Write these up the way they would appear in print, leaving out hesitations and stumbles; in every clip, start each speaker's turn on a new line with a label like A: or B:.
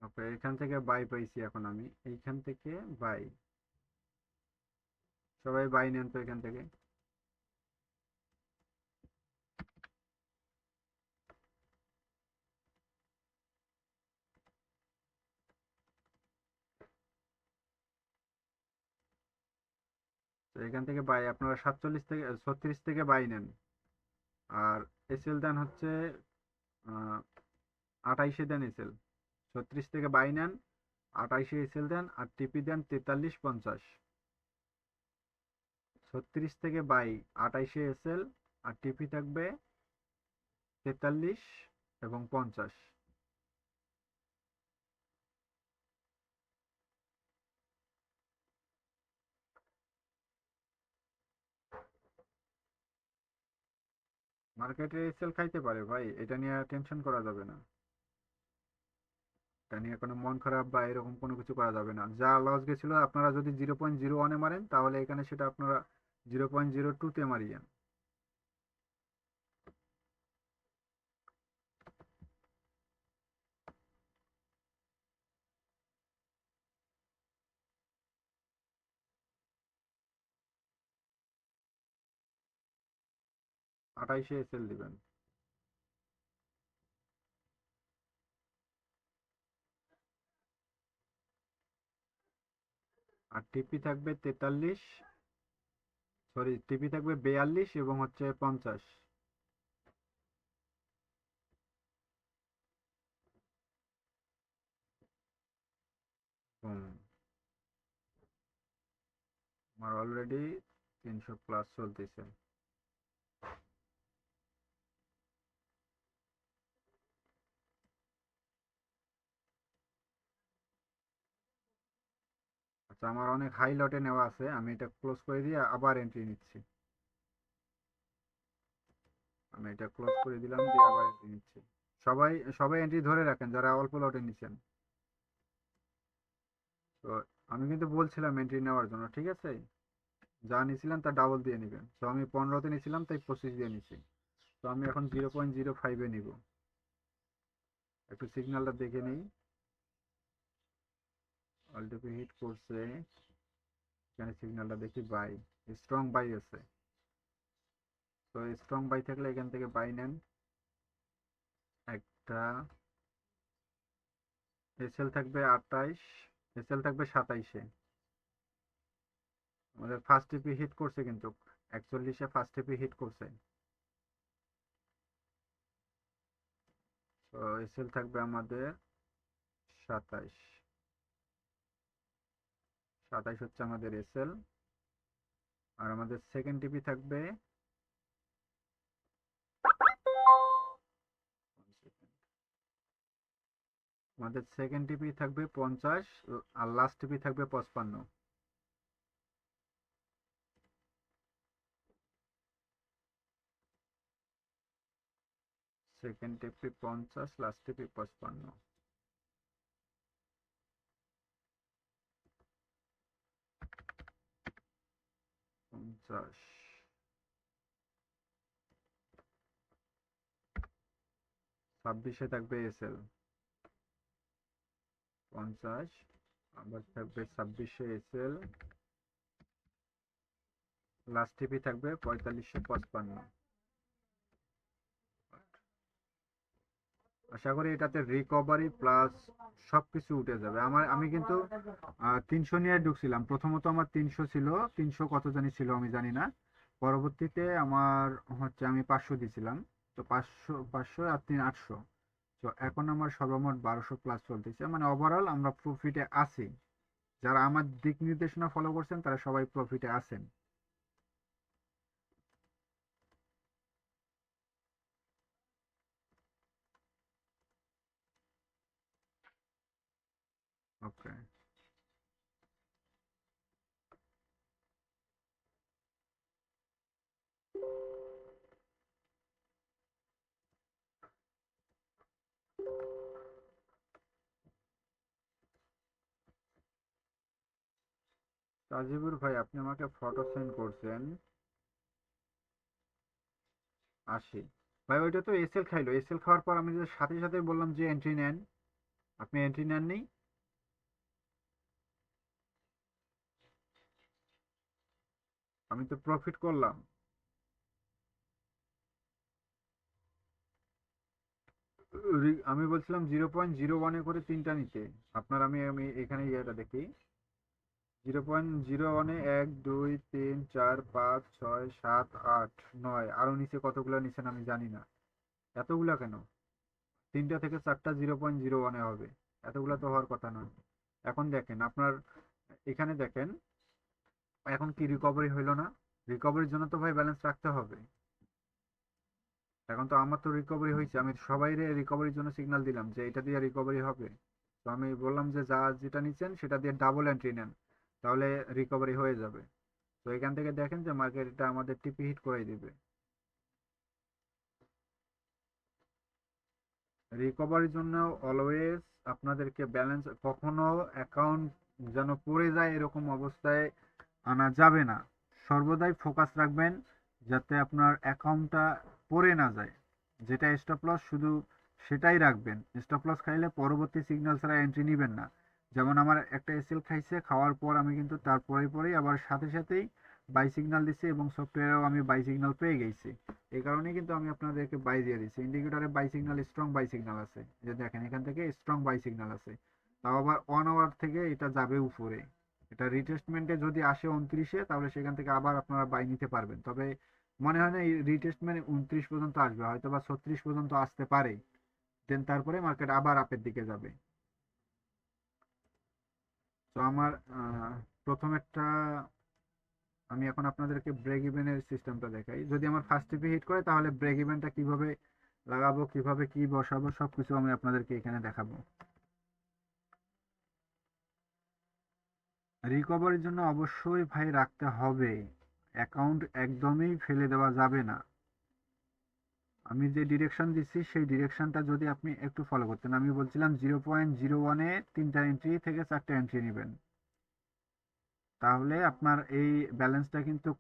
A: ওকে, এখান থেকে বাই পাইছি, এখন আমি এইখান থেকে বাই। সবাই বাই নেন তো এখান থেকে। তো এখান থেকে বাই আপনারা 37 থেকে 36 থেকে বাই নেন। আর এসএল দেন হচ্ছে 28-এ দেন এসএল। 36 থেকে বাই নেন, 28-এ এসএল দেন, আর টিপি দেন 43-50। 36 থেকে বাই, 28-এ এসএল, আর টিপি থাকবে 43 এবং 50। মার্কেটে এসএল খাইতে পারে ভাই, এটা নিয়ে টেনশন করা যাবে না। এটা নিয়ে কোনো মন খারাপ বা এরকম কোনো কিছু করা যাবে না। যা লস গেছিল, আপনারা যদি 0.01-এ মারেন তাহলে এখানে সেটা আপনারা 0.02-তে মারিয়েন। 28-এ এসএল দিবেন। আর টিপি থাকবে 43, সরি টিপি থাকবে 42 এবং হচ্ছে 50। হুম, আমার অলরেডি 300+ চলতেছে। আচ্ছা, আমার অনেক হাই লটে নেওয়া আছে, আমি এটা ক্লোজ করে দিয়ে আবার এন্ট্রি নিচ্ছি। আমি এটা ক্লোজ করে দিলাম, দিয়ে আবার এন্ট্রি নিচ্ছি। সবাই সবাই এন্ট্রি ধরে রাখেন যারা অল্প লটে নিচ্ছেন। তো আমি কিন্তু বলছিলাম এন্ট্রি নেওয়ার জন্য, ঠিক আছে? যা নিয়েছিলেন তা ডাবল দিয়ে নেবেন। তো আমি 15-তে নিয়েছিলাম তাই 25 দিয়ে নিচ্ছি। তো আমি এখন 0.05-এ নিব। একটু সিগন্যালটা দেখে নিই। অলটিপি হিট করছে, এখানে সিগন্যালটা দেখি বাই, স্ট্রং বাই আছে। তো স্ট্রং বাই থাকলে এখান থেকে বাই নেন। একটা এসএল থাকবে 28, এসএল থাকবে 27-এ। আমাদের ফার্স্ট টিপি হিট করছে কিন্তু, 41-এ ফার্স্ট টিপি হিট করছে। তো এসএল থাকবে আমাদের 27। 27 হচ্ছে আমাদের এসএল। আর আমাদের সেকেন্ড টিপি থাকবে, আমাদের সেকেন্ড টিপি থাকবে 50, আর লাস্ট টিপি থাকবে 55। সেকেন্ড টিপি 50, লাস্ট টিপি 55। 50, 26-এ থাকবে এসএল 50, আবার থাকবে 26-এ এসএল, লাস্ট টিপি থাকবে 4555। আশা করি এটাতে রিকভারি প্লাস সবকিছু উঠে যাবে। আমি কিন্তু 300 নিয়ে ঢুকছিলাম প্রথমত, আমার 300 ছিল, 300 কত জানি ছিল আমি জানি না। পরবর্তীতে আমার হচ্ছে আমি 500 দিছিলাম। তো 500 আর 800। তো এখন আমার সর্বমোট 1200+ চলতেছে, মানে ওভারঅল আমরা প্রফিটে আছি। যারা আমার দিক নির্দেশনা ফলো করছেন তারা সবাই প্রফিটে আছেন। ওকে, তাজিবুর ভাই আপনি আমাকে ফটো সেন্ড করছেন 80। ভাই ওইটা তো এসএল খাইলো, এসএল খাওয়ার পর আমি যে সাথে সাথে বললাম যে এন্ট্রি নেন। আপনি এন্ট্রি নেননি? আমি তো প্রফিট করলাম। আমি বলছিলাম 0.01-এ করে তিনটা নিতে। আপনার আমি আমি এখানে ইয়েটা দেখি, 0.01-এ 1 2 3 4 5 6 7 8 9, আরো নিচে কতগুলো নিচেন আমি জানি না। এতগুলা কেন? তিনটা থেকে চারটা 0.01-এ হবে, এতগুলা তো হওয়ার কথা নয়। এখন দেখেন আপনার, এখানে দেখেন, এখন কি রিকভারি হইলো না? রিকভারির জন্য তো ভাই ব্যালেন্স রাখতে হবে। এখন তো আমার তো রিকভারি হয়েছে, আমি সবাইরে রিকভারির জন্য সিগন্যাল দিলাম যে এটা দিয়ে রিকভারি হবে। তো আমি বললাম যে যা যেটা নিচ্ছেন সেটা দিয়ে ডাবল এন্ট্রি নেন, তাহলে রিকভারি হয়ে যাবে। তো এখান থেকে দেখেন যে মার্কেট এটা আমাদের টিপি হিট করে দিবে। রিকভারির জন্য অলওয়েজ আপনাদেরকে ব্যালেন্স, কখনো অ্যাকাউন্ট যেন পড়ে যায় এরকম অবস্থায় আনা যাবে না। সর্বদাই ফোকাস রাখবেন যাতে আপনার অ্যাকাউন্টটা পড়ে না যায়। যেটা স্টপ লস শুধু সেটাই রাখবেন। স্টপ লস খাইলে পরবর্তী সিগন্যাল ছাড়া এন্ট্রি নিবেন না। যেমন আমার একটা এসএল খাইছে, খাওয়ার পর আমি কিন্তু তারপরে পরেই আবার সাথে সাথেই বাই সিগন্যাল দিছি এবং সফটওয়্যারেও আমি বাই সিগন্যাল পেয়ে গেছি। এই কারণেই কিন্তু আমি আপনাদেরকে বাই দিয়ে দিচ্ছি। ইন্ডিকেটরে buy signal, strong buy signal আছে, যে দেখেন এখান থেকে স্ট্রং বাই সিগন্যাল আছে। তাও আবার 1 আওয়ার থেকে এটা যাবে উপরে। এটা রিটেস্টমেন্টে যদি আসে 29-এ, তাহলে সেখান থেকে আবার আপনারা বাই নিতে পারবেন। তবে মনে হয় না এই রিটেস্টমেন্ট 29 পর্যন্ত আসবে, হয়তো বা 36 পর্যন্ত আসতে পারে। দেন তারপরে মার্কেট আবার আপের দিকে যাবে। তো আমার প্রথমেরটা, আমি এখন আপনাদেরকে ব্রেক ইভেনের সিস্টেমটা দেখাই। যদি আমার ফার্স্ট টিপি হিট করে তাহলে ব্রেক ইভেনটা কিভাবে লাগাবো, কিভাবে কি বসাবো, সবকিছু আমি আপনাদেরকে এখানে দেখাবো। রিকভারির জন্য অবশ্যই ভাই রাখতে হবে, অ্যাকাউন্ট একদমই ফেলে দেওয়া যাবে না। আমি যে ডিরেকশন দিচ্ছি সেই ডিরেকশনটা যদি আপনি একটু ফলো করতেন, আমি বলছিলাম 0.01-এ তিনটা এন্ট্রি থেকে চারটা এন্ট্রি নেবেন, তাহলে আপনার এই ব্যালেন্সটা কিন্তু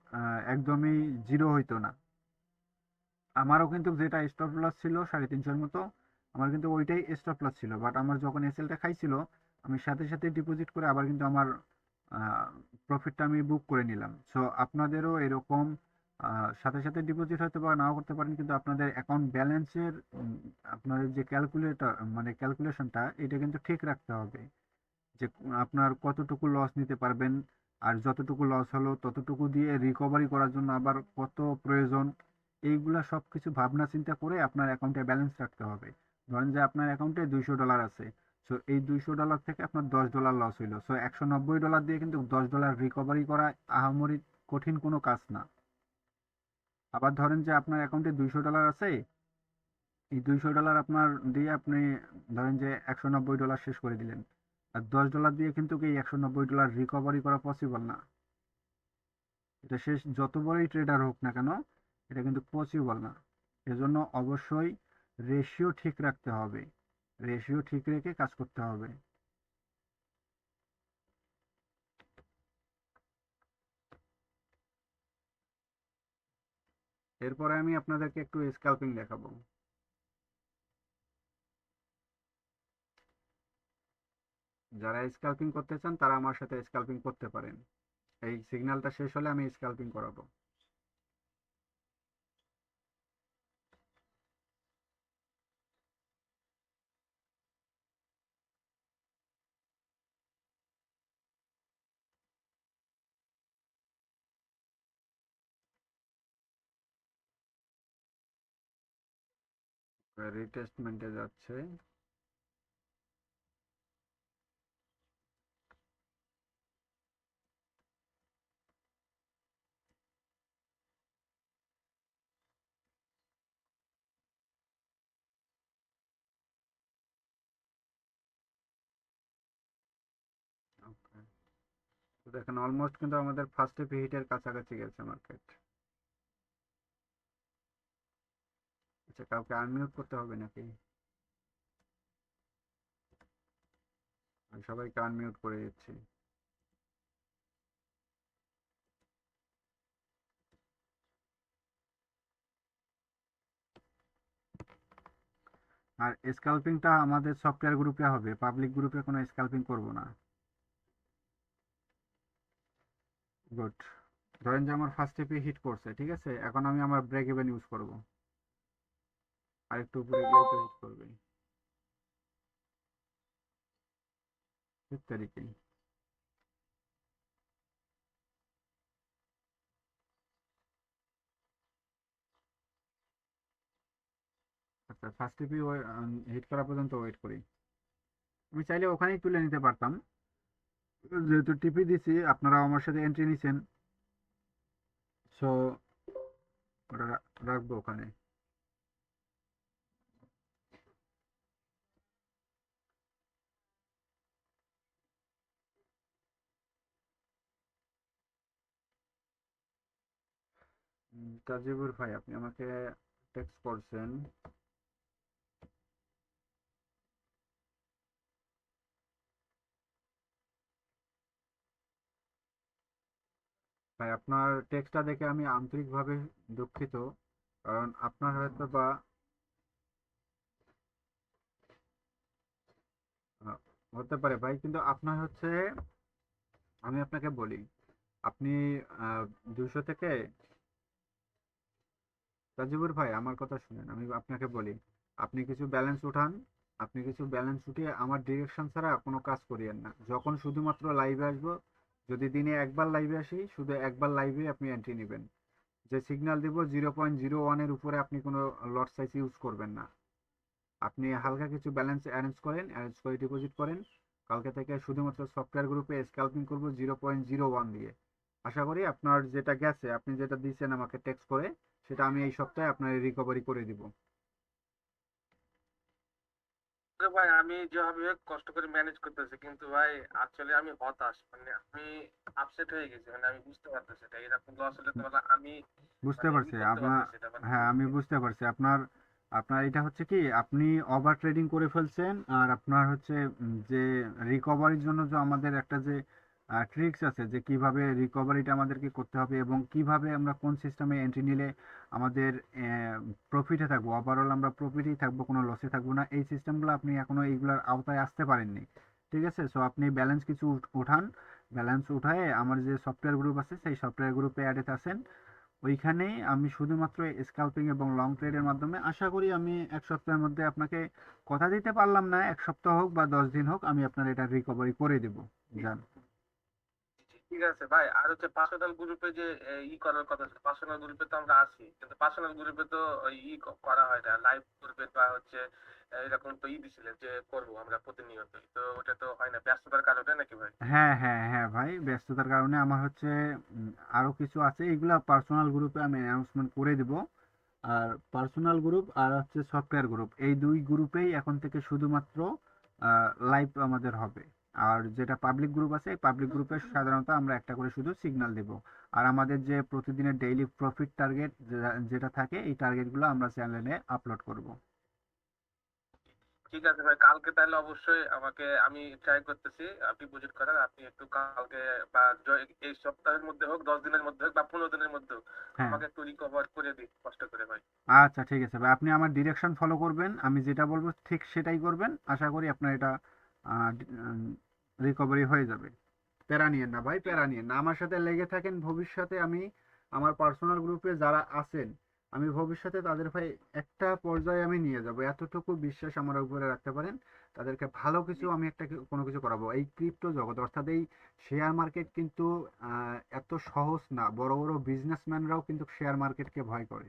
A: একদমই জিরো হইতো না। আমারও কিন্তু যেটা স্টপ লস ছিল 350-এর মতো, আমার কিন্তু ওইটাই স্টপ লস ছিল। বাট আমার যখন এসএলটা খাইছিল, আমি সাথে সাথে ডিপোজিট করে আবার কিন্তু আমার প্রফিটটা আমি বুক করে নিলাম। সো আপনাদেরও এরকম সাথে সাথে ডিপোজিট হতে বা নাও করতে পারেন, কিন্তু আপনাদের অ্যাকাউন্ট ব্যালেন্সের আপনাদের যে ক্যালকুলেটর মানে ক্যালকুলেশনটা, এটা কিন্তু ঠিক রাখতে হবে যে আপনার কতটুকু লস নিতে পারবেন, আর যতটুকু লস হলো ততটুকু দিয়ে রিকভারি করার জন্য আবার কত প্রয়োজন। এইগুলা সব কিছু ভাবনা চিন্তা করে আপনার অ্যাকাউন্টে ব্যালেন্স রাখতে হবে। ধরেন যে আপনার অ্যাকাউন্টে $200 আছে, সো এই $200 থেকে আপনার $10 লস হইলো, সো $190 দিয়ে কিন্তু $10 রিকভারি করা আহামরি কঠিন কোনো কাজ না। আবার ধরেন যে আপনার অ্যাকাউন্টে $200 আছে, এই $200 আপনার দিয়ে আপনি ধরেন যে $190 শেষ করে দিলেন, আর $10 দিয়ে কিন্তু এই $190 রিকভারি করা পসিবল না। এটা শেষ যত বড়ই ট্রেডার হোক না কেন, এটা কিন্তু পসিবল না। এজন্য অবশ্যই রেশিও ঠিক রাখতে হবে, রেশিও ঠিক রেখে কাজ করতে হবে। এরপরে আমি আপনাদেরকে একটু স্ক্যাল্পিং দেখাবো। যারা স্ক্যাল্পিং করতে চান তারা আমার সাথে স্ক্যাল্পিং করতে পারেন। এই সিগন্যালটা শেষ হলে আমি স্ক্যাল্পিং করাবো। রিটেস্টমেন্টে যাচ্ছে। ওকে, তো দেখেন অলমোস্ট কিন্তু আমাদের ফার্স্ট হিটের কাছাকাছি গেছে মার্কেট। আচ্ছা, কাউকে আনমিউট করতে হবে নাকি? আমি সবাইকে আনমিউট করে দিচ্ছি। আর স্ক্যালপিংটা আমাদের সফটওয়্যার গ্রুপে হবে, পাবলিক গ্রুপে কোনো স্ক্যালপিং করব না। গুড। ধরেন যে আমার ফার্স্ট টিপি হিট করছে, ঠিক আছে, এখন আমি আমার ব্রেক ইভেন ইউজ করব। আর একটু উপরে গেলেই তো হিট করবে। ঠিক তারিখে। আচ্ছা, ফার্স্ট টিপি হিট করা পর্যন্ত ওয়েট করি। আমি চাইলে ওখানেই তুলে নিতে পারতাম, যেহেতু টিপি দিছি আপনারা আমার সাথে এন্ট্রি নিছেন, সো ওটা রাখবো ওখানে। তাজিবুর ভাই, আপনি আমাকে টেক্সট করছেন। ভাই, আপনার টেক্সটটা দেখে আমি আন্তরিকভাবে দুঃখিত, কারণ আপনার হয়তো বা আহ, হতে পারে ভাই, কিন্তু আপনার হচ্ছে, আমি আপনাকে বলি, আপনি 200 থেকে, তাজিবুর ভাই আমার কথা শুনেন, আমি আপনাকে বলি, আপনি কিছু ব্যালেন্স উঠান, আপনি কিছু ব্যালেন্স উঠিয়ে আমার ডিরেকশন ছাড়া কোনো কাজ করিয়েন না। যখন শুধুমাত্র লাইভে আসবো, যদি দিনে একবার লাইভে আসি, শুধু একবার লাইভে আপনি এন্ট্রি নেবেন। যে সিগন্যাল দিব 0.01-এর উপরে আপনি কোনো লট সাইজ ইউজ করবেন না। আপনি হালকা কিছু ব্যালেন্স অ্যারেঞ্জ করেন, অ্যারেঞ্জ করে ডিপোজিট করেন। কালকে থেকে শুধুমাত্র সফটওয়্যার গ্রুপে স্ক্যালপিং করবো 0.01 দিয়ে। আশা করি আপনার যেটা গেছে, আপনি যেটা দিয়েছেন আমাকে টেক্সট করে, সেটা আমি এই সপ্তাহে আপনার রিকভারি করে দিব।
B: তো ভাই আমি যেভাবে কষ্ট করে ম্যানেজ করতেছি, কিন্তু ভাই আসলে আমি হতাশ, মানে আমি আপসেট হয়ে গেছি, মানে আমি বুঝতে পারতেছি এটা এরকম লস হলে তো মানে আমি
A: বুঝতে
B: মানে ই
A: পারছি
B: করতে
A: আপনার,
B: পারতেছি এটা মানে
A: হ্যাঁ আমি বুঝতে পারছি আপনার, আপনার এটা হচ্ছে কি, আপনি ওভার ট্রেডিং করে ফেলছেন। আর আপনার হচ্ছে যে রিকভারির জন্য যে আমাদের একটা যে ট্রিক্স আছে, যে কিভাবে রিকভারিটা আমাদেরকে করতে হবে এবং কিভাবে আমরা কোন সিস্টেমে এন্ট্রি নিলে আমাদের প্রফিটে থাকবো, ওভারঅল আমরা প্রফিটেই থাকবো, কোনো লসে থাকবো না, এই সিস্টেমগুলো আপনি এখনো এইগুলোর আওতায় আসতে পারেননি। ঠিক আছে, সো আপনি ব্যালেন্স কিছু উঠান, ব্যালেন্স উঠায়ে আমার যে সফটওয়্যার গ্রুপ আছে সেই সফটওয়্যার গ্রুপে অ্যাডে আছেন। ওইখানে আমি শুধুমাত্র স্ক্যালপিং এবং লং ট্রেডের মাধ্যমে, আশা করি আমি 1 সপ্তাহের মধ্যে, আপনাকে কথা দিতে পারলাম না 1 সপ্তাহ হোক বা 10 দিন হোক, আমি আপনার এটা রিকভারি করে দেবো। যান।
B: ঠিক আছে ভাই। আর হচ্ছে পার্সোনাল গ্রুপে যে করার কথা ছিল, পার্সোনাল গ্রুপে তো আমরা আছি, কিন্তু পার্সোনাল গ্রুপে তো ওই করা হয় না, লাইভ গ্রুপে বা হচ্ছে এরকম তো দিছিলেন যে করবো আমরা প্রতিনিয়তই, তো ওটা তো হয় না ব্যস্ততার কারণে, নাকি ভাই?
A: হ্যাঁ হ্যাঁ হ্যাঁ ভাই, ব্যস্ততার কারণে আমার হচ্ছে আরো কিছু আছে, এগুলা পার্সোনাল গ্রুপে আমি অ্যানাউন্সমেন্ট করে দিব। আর পার্সোনাল গ্রুপ আর হচ্ছে সফটওয়্যার গ্রুপ, এই দুই গ্রুপেই এখন থেকে শুধুমাত্র লাইভ আমাদের হবে। আর যেটা পাবলিক গ্রুপ আছে, এই পাবলিক গ্রুপে সাধারণত আমরা একটা করে শুধু সিগন্যাল দেব। আর আমাদের যে প্রতিদিনের ডেইলি প্রফিট টার্গেট যেটা থাকে, এই টার্গেটগুলো আমরা চ্যানেলে আপলোড করব।
B: ঠিক আছে ভাই, কালকে তাহলে অবশ্যই আমাকে, আমি ট্রাই করতেছি ডিপোজিট করার, আপনি একটু কালকে বা এই সপ্তাহের মধ্যে হোক, 10 দিনের মধ্যে হোক বা 15 দিনের মধ্যে হোক,
A: হ্যাঁ,
B: আমাকে একটু রিকভার করে দিন কষ্ট করে ভাই।
A: আচ্ছা ঠিক আছে ভাই, আপনি আমার ডিরেকশন ফলো করবেন, আমি যেটা বলবো ঠিক সেটাই করবেন, আশা করি আপনার এটা রিকভারি হয়ে যাবে। প্যারা নিয়েন না ভাই,
B: ঠিক
A: প্যারা নিয়েন না, আমার সাথে লেগে থাকেন ভবিষ্যতে। আমি আমার পার্সোনাল গ্রুপে যারা আছেন, আমি ভবিষ্যতে তাদের ভাই একটা পর্যায়ে আমি নিয়ে যাব, এতটুকু বিশ্বাস আমার উপরে রাখতে পারেন। তাদেরকে ভালো কিছু, আমি একটা কোনো কিছু করাবো। এই ক্রিপ্টো জগৎ অর্থাৎ এই শেয়ার মার্কেট কিন্তু এত সহজ না, বড় বড় বিজনেসম্যানরাও কিন্তু শেয়ার মার্কেটকে ভয় করে।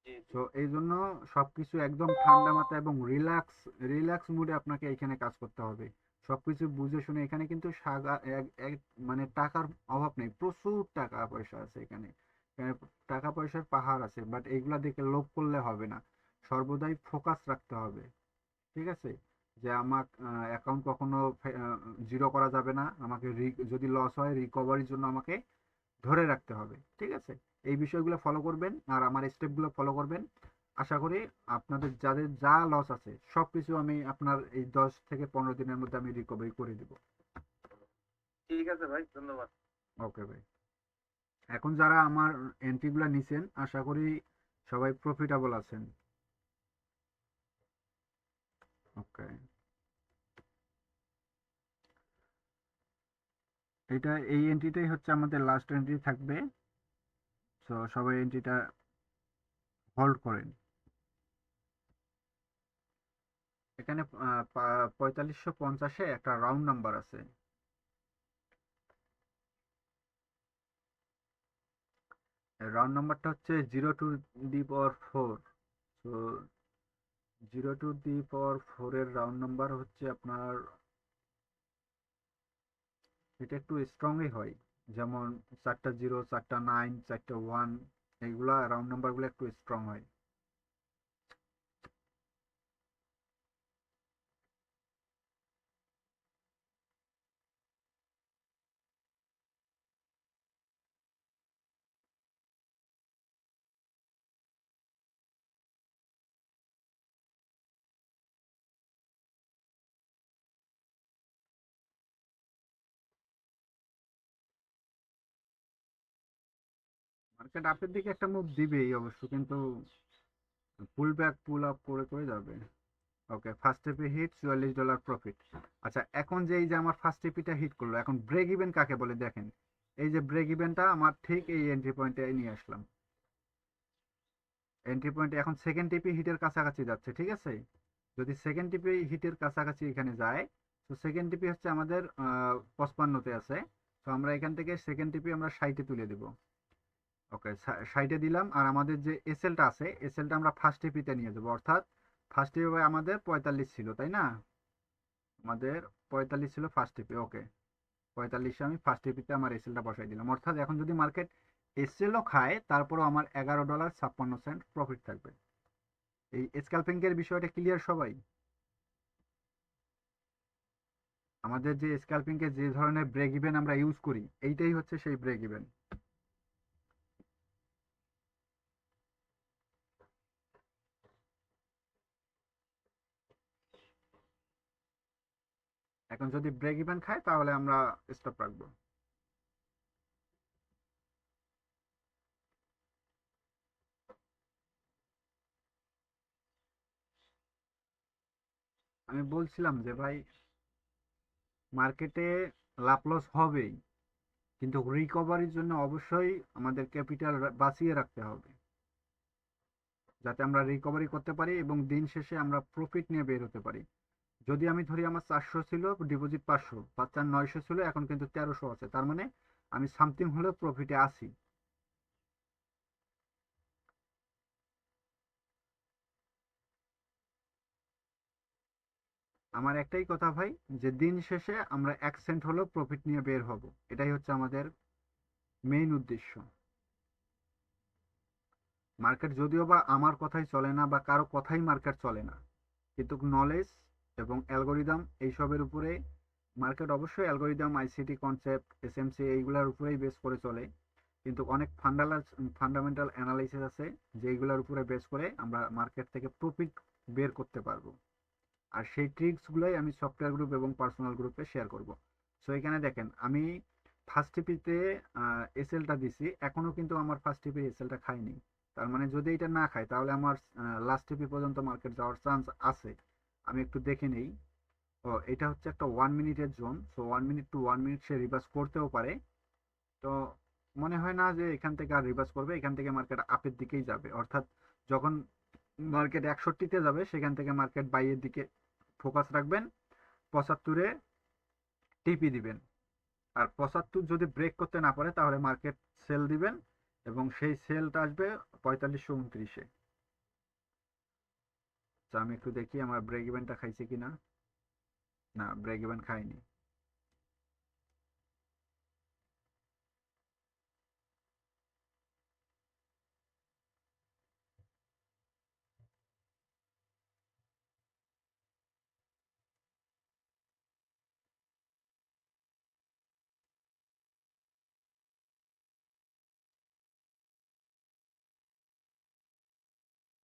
B: জি জি।
A: তো এই জন্য সবকিছু একদম ঠান্ডা মাথায় এবং রিল্যাক্স, রিল্যাক্স মুডে আপনাকে এখানে কাজ করতে হবে। সবকিছু বুঝে শুনে, এখানে কিন্তু মানে টাকার অভাব নেই, প্রচুর টাকা পয়সা আছে এখানে। এখানে টাকা পয়সার পাহাড় আছে, বাট এইগুলা দেখে লোভ করলে হবে না, সর্বদাই ফোকাস রাখতে হবে। ঠিক আছে, যে আমার অ্যাকাউন্ট কখনো জিরো করা যাবে না, আমাকে যদি লস হয় রিকভারির জন্য আমাকে ধরে রাখতে হবে। ঠিক আছে, এই বিষয়গুলো ফলো করবেন আর আমার স্টেপগুলো ফলো করবেন। আশা করি আপনাদের যাদের যা লস আছে সব কিছু আমি আপনার এই 10 থেকে 15 দিনের মধ্যে আমি রিকভারি করে দেবো।
B: ঠিক আছে ভাই, ধন্যবাদ।
A: ওকে ভাই। এখন যারা আমার এন্ট্রিগুলো নিছেন, আশা করি সবাই প্রফিটেবল আছেন। ওকে, এই এন্ট্রিটাই হচ্ছে আমাদের লাস্ট এন্ট্রি থাকবে। তো সবাই এন্ট্রিটা হোল্ড করেন। এখানে 4550-এ একটা রাউন্ড নাম্বার আছে। রাউন্ড নাম্বারটা হচ্ছে 0 টু দি পাওয়ার 4। তো 0 টু দি পাওয়ার 4 এর রাউন্ড নাম্বার হচ্ছে আপনার, এটা একটু স্ট্রংই হয়। যেমন 4টা 0, 4টা 9, 4টা 1, এইগুলা রাউন্ড নাম্বারগুলো একটু স্ট্রং হয়। মার্কেট আপের দিকে একটা মুভ দিবেই অবশ্য, কিন্তু পুল ব্যাক পুল আপ করে করে যাবে। ওকে, ফার্স্ট টিপি হিট, $44 প্রফিট। আচ্ছা, এখন যে এই যে আমার ফার্স্ট টিপিটা হিট করলো, এখন ব্রেক ইভেন কাকে বলে দেখেন। এই যে ব্রেক ইভেনটা আমার ঠিক এই এন্ট্রি পয়েন্টে নিয়ে আসলাম। এন্ট্রি পয়েন্টে এখন সেকেন্ড টিপি হিটের কাছাকাছি যাচ্ছে, ঠিক আছে। যদি সেকেন্ড টিপি হিটের কাছাকাছি এখানে যায়, তো সেকেন্ড টিপি হচ্ছে আমাদের 55-তে আছে। তো আমরা এখান থেকে সেকেন্ড টিপি আমরা 60-এ তুলে দিব। ওকে, 60-এ দিলাম। আর আমাদের যে এসএলটা আছে, এসএলটা আমরা ফার্স্ট টিপিতে নিয়ে যাবো। অর্থাৎ ফার্স্ট টিপি আমাদের 45 ছিল, তাই না? আমাদের 45 ছিল ফার্স্ট টিপি। ওকে, 45-এ আমি ফার্স্ট টিপিতে আমার এসএলটা বসাই দিলাম। অর্থাৎ এখন যদি মার্কেট এসএলও খায়, তারপরও আমার $11.56 প্রফিট থাকবে। এই স্ক্যালপিং এর বিষয়টা ক্লিয়ার সবাই? আমাদের যে স্ক্যালপিং এর যে ধরনের ব্রেক ইভেন আমরা ইউজ করি, এইটাই হচ্ছে সেই ব্রেক ইভেন। এখন যদি ব্রেক ইভেন খায়, তাহলে আমরা স্টপ রাখবো। আমি বলছিলাম যে ভাই, মার্কেটে লাভ লস হবেই, কিন্তু রিকভারির জন্য অবশ্যই আমাদের ক্যাপিটাল বাঁচিয়ে রাখতে হবে, যাতে আমরা রিকভারি করতে পারি এবং দিন শেষে আমরা প্রফিট নিয়ে বের হতে পারি। যদি আমি ধরি আমার 400 ছিল ডিপোজিট, 500, 5 4 900 ছিল, এখন কিন্তু 1300 আছে, তার মানে আমি সামথিং হলেও প্রফিটে আছি। আমার একটাই কথা ভাই, যে দিন শেষে আমরা 1 সেন্ট হলেও প্রফিট নিয়ে বের হব। এটাই হচ্ছে আমাদের মেইন উদ্দেশ্য। মার্কেট যদিও বা আমার কথাই চলে না, বা কারো কথাই মার্কেট চলে না, কিন্তু নলেজ এবং অ্যালগোরিদম এইসবের উপরে মার্কেট, অবশ্যই অ্যালগোরিদম, আইসিটি কনসেপ্ট, এসএমসি, এইগুলোর উপরেই বেস করে চলে। কিন্তু অনেক ফান্ডামেন্টাল অ্যানালাইসিস আছে, যেইগুলোর উপরে বেস করে আমরা মার্কেট থেকে প্রফিট বের করতে পারবো। আর সেই ট্রিক্সগুলোই আমি সফটওয়্যার গ্রুপ এবং পার্সোনাল গ্রুপে শেয়ার করব। সো এখানে দেখেন, আমি ফার্স্ট টিপিতে এসএলটা দিছি, এখনো কিন্তু আমার ফার্স্ট টিপির এসএলটা খাইনি। তার মানে যদি এটা না খায়, তাহলে আমার লাস্ট টিপি পর্যন্ত মার্কেট যাওয়ার চান্স আছে। আমি একটু দেখে নেই। ও, এটা হচ্ছে একটা 1 মিনিটের zone. So 1 minute to 1 minute সে রিভার্স করতেও পারে। তো মনে হয় না যে এখান থেকে আর রিভার্স করবে, এখান থেকে মার্কেট আপের দিকেই যাবে। অর্থাৎ যখন মার্কেট 61-তে যাবে, সেখান থেকে মার্কেট বাইয়ের দিকে ফোকাস রাখবেন। 75-এ টিপি দিবেন। আর 75 যদি ব্রেক করতে না পারে, তাহলে মার্কেট সেল দিবেন, এবং সেই সেলটা আসবে 4529-এ। তো আমি একটু দেখি আমার ব্রেক ইভেনটা খাইছে কিনা। না, ব্রেক ইভেন খাইনি।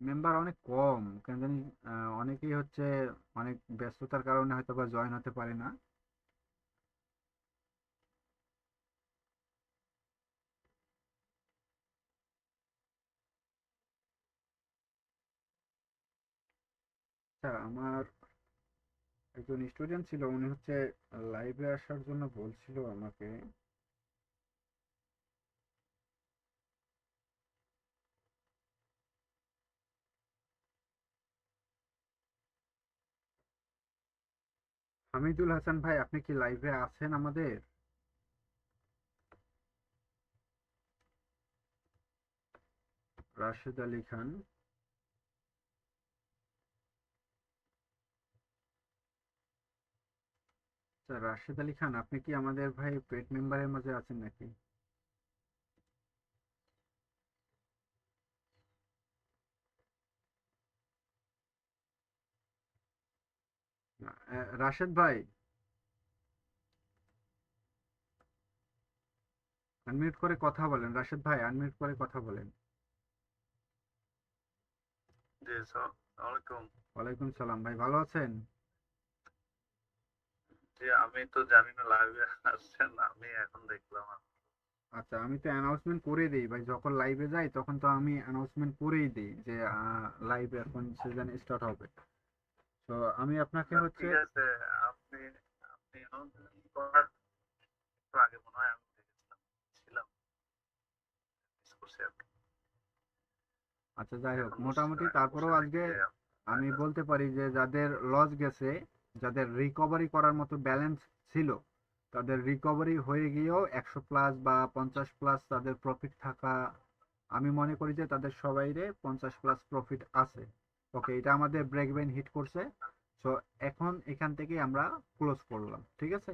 A: মেম্বার অনেক কম কেন জানি। অনেকেই হচ্ছে অনেক ব্যস্ততার কারণে হয়তো বা জয়েন হতে পারে না। আচ্ছা, আমার একজন স্টুডেন্ট ছিল, উনি হচ্ছে লাইভে আসার জন্য বলছিল আমাকে। হামিদুল হাসান ভাই, আপনি কি লাইভে আছেন আমাদের? রাশেদ আলী খান। আচ্ছা, রাশেদ আলী খান, আপনি কি আমাদের ভাই পেড মেম্বারের মাঝে আছেন নাকি? রাশেদ ভাই, আনমিউট করে কথা বলেন। রাশেদ ভাই, আনমিউট করে কথা বলেন।
C: জি, আসসালামু আলাইকুম।
A: ওয়ালাইকুম সালাম ভাই, ভালো আছেন?
C: জি, আমি তো জানি না লাইভে আসছেন, আমি এখন দেখলাম।
A: আচ্ছা, আমি তো অ্যানাউন্সমেন্ট করে দিই ভাই, যখন লাইভে যাই তখন তো আমি অ্যানাউন্সমেন্ট করেই দিই যে লাইভ এখন সিজন স্টার্ট হবে। তো আমি আপনাকে
C: না,
A: হচ্ছে,
C: ঠিক আছে। আপনি আপনি announcement করার একটু আগে মনে হয় আমি দেখেছিলাম, ছিলাম, মিস করছি আর কি।
A: আচ্ছা যাই হোক,
C: এখন
A: মোটামুটি
C: এখন বসে
A: তারপরেও আজকে
C: দেখি যে
A: আমি
C: live
A: বলতে পারি যে যাদের লস গেছে, যাদের রিকভারি করার মতো ব্যালেন্স ছিল, তাদের রিকভারি হয়ে গিয়েও 100+ বা 50+ তাদের প্রফিট থাকা, আমি মনে করি যে তাদের সবাইরে 50+ প্রফিট আছে। ওকে, এটা আমাদের ব্রেক ইভেন হিট করছে। সো এখন এখান থেকে আমরা ক্লোজ করলাম, ঠিক আছে।